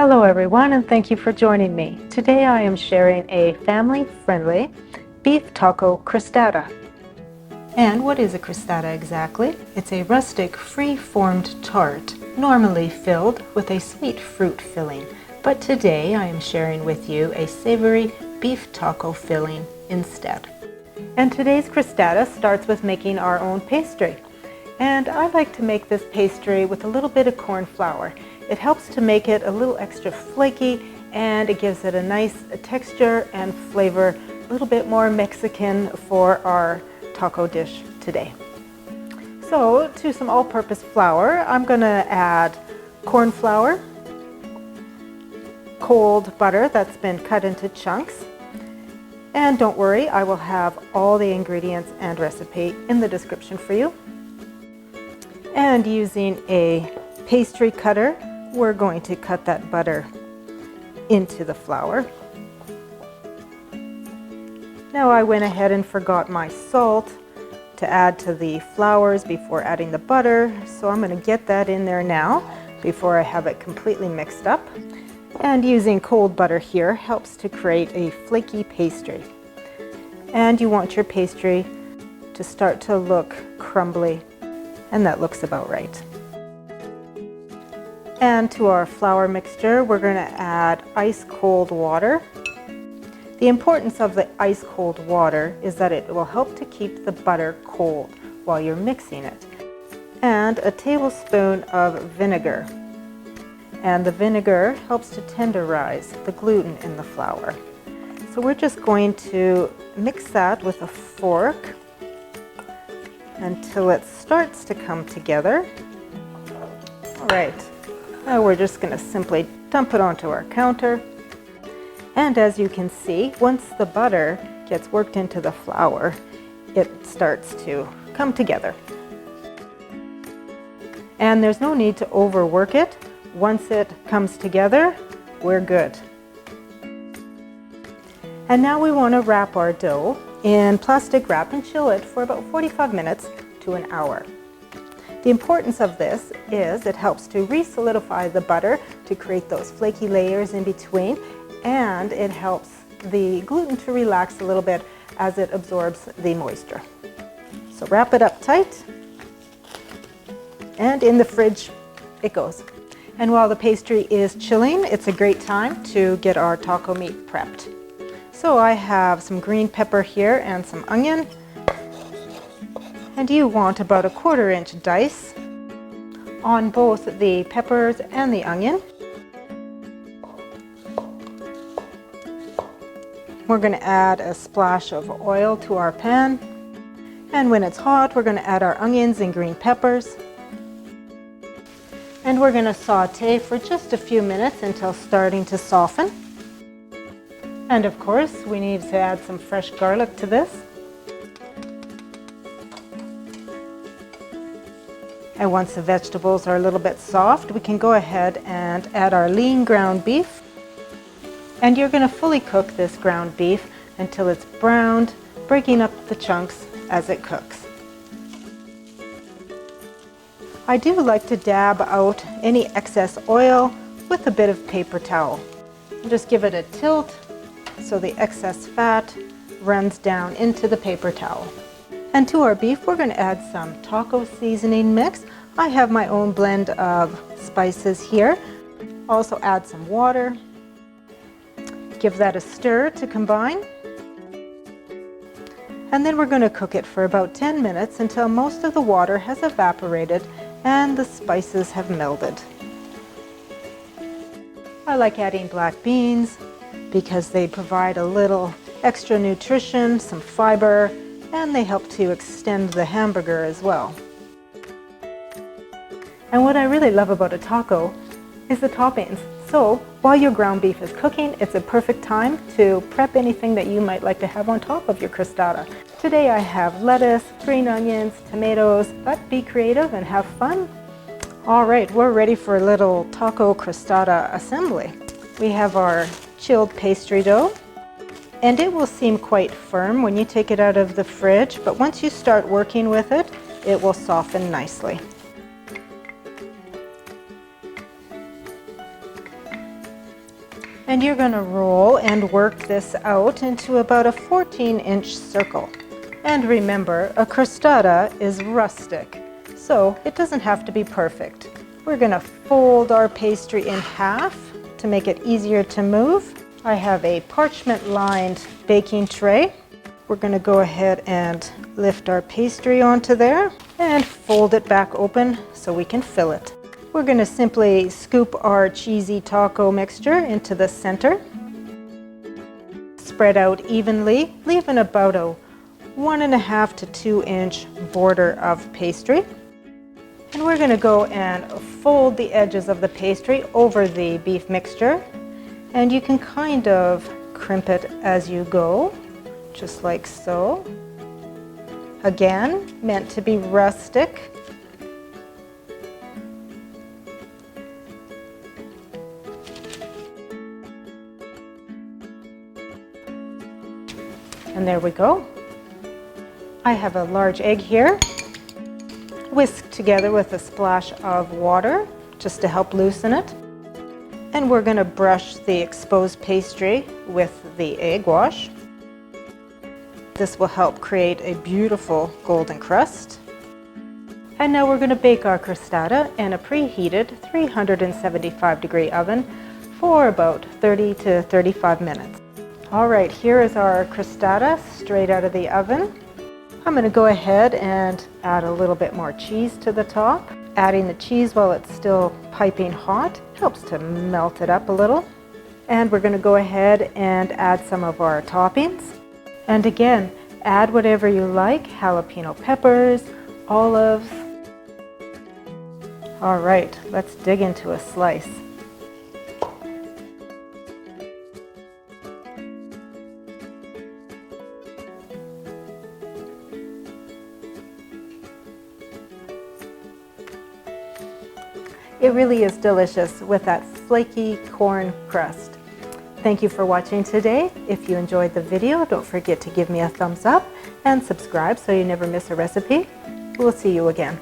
Hello everyone, and thank you for joining me. Today I am sharing a family-friendly beef taco crostata. And what is a crostata exactly? It's a rustic, free-formed tart, normally filled with a sweet fruit filling. But today I am sharing with you a savory beef taco filling instead. And today's crostata starts with making our own pastry. And I like to make this pastry with a little bit of corn flour. It helps to make it a little extra flaky, and it gives it a nice texture and flavor, a little bit more Mexican for our taco dish today. So to some all-purpose flour, I'm going to add corn flour, cold butter that's been cut into chunks, and don't worry, I will have all the ingredients and recipe in the description for you. And using a pastry cutter, we're going to cut that butter into the flour. Now I went ahead and forgot my salt to add to the flours before adding the butter, so I'm going to get that in there now before I have it completely mixed up. And using cold butter here helps to create a flaky pastry. And you want your pastry to start to look crumbly, and that looks about right. And to our flour mixture, we're going to add ice cold water. The importance of the ice cold water is that it will help to keep the butter cold while you're mixing it. And a tablespoon of vinegar. And the vinegar helps to tenderize the gluten in the flour. So we're just going to mix that with a fork until it starts to come together. All right. Now we're just going to simply dump it onto our counter. And as you can see, once the butter gets worked into the flour, it starts to come together. And there's no need to overwork it. Once it comes together, we're good. And now we want to wrap our dough in plastic wrap and chill it for about 45 minutes to an hour. The importance of this is it helps to re-solidify the butter to create those flaky layers in between, and it helps the gluten to relax a little bit as it absorbs the moisture. So wrap it up tight, and in the fridge it goes. And while the pastry is chilling, it's a great time to get our taco meat prepped. So I have some green pepper here and some onion. And you want about a 1/4 inch dice on both the peppers and the onion. We're going to add a splash of oil to our pan. And when it's hot, we're going to add our onions and green peppers. And we're going to saute for just a few minutes until starting to soften. And of course, we need to add some fresh garlic to this. And once the vegetables are a little bit soft, we can go ahead and add our lean ground beef. And you're going to fully cook this ground beef until it's browned, breaking up the chunks as it cooks. I do like to dab out any excess oil with a bit of paper towel. And just give it a tilt so the excess fat runs down into the paper towel. And to our beef, we're going to add some taco seasoning mix. I have my own blend of spices here. Also add some water. Give that a stir to combine. And then we're going to cook it for about 10 minutes until most of the water has evaporated and the spices have melded. I like adding black beans because they provide a little extra nutrition, some fiber, and they help to extend the hamburger as well. And what I really love about a taco is the toppings. So while your ground beef is cooking, it's a perfect time to prep anything that you might like to have on top of your crostata. Today I have lettuce, green onions, tomatoes, but be creative and have fun. All right, we're ready for a little taco crostata assembly. We have our chilled pastry dough. And it will seem quite firm when you take it out of the fridge, but once you start working with it, it will soften nicely. And you're going to roll and work this out into about a 14-inch circle. And remember, a crostata is rustic, so it doesn't have to be perfect. We're going to fold our pastry in half to make it easier to move. I have a parchment-lined baking tray. We're going to go ahead and lift our pastry onto there and fold it back open so we can fill it. We're going to simply scoop our cheesy taco mixture into the center. Spread out evenly, leaving about a 1.5 to 2 inch border of pastry. And we're going to go and fold the edges of the pastry over the beef mixture. And you can kind of crimp it as you go, just like so. Again, meant to be rustic. And there we go. I have a large egg here, whisked together with a splash of water just to help loosen it. And we're going to brush the exposed pastry with the egg wash. This will help create a beautiful golden crust. And now we're going to bake our crostata in a preheated 375-degree oven for about 30 to 35 minutes. All right, here is our crostata straight out of the oven. I'm going to go ahead and add a little bit more cheese to the top. Adding the cheese while it's still piping hot helps to melt it up a little. And we're going to go ahead and add some of our toppings. And again, add whatever you like, jalapeno peppers, olives. All right, let's dig into a slice. It really is delicious with that flaky corn crust. Thank you for watching today. If you enjoyed the video, don't forget to give me a thumbs up and subscribe so you never miss a recipe. We'll see you again.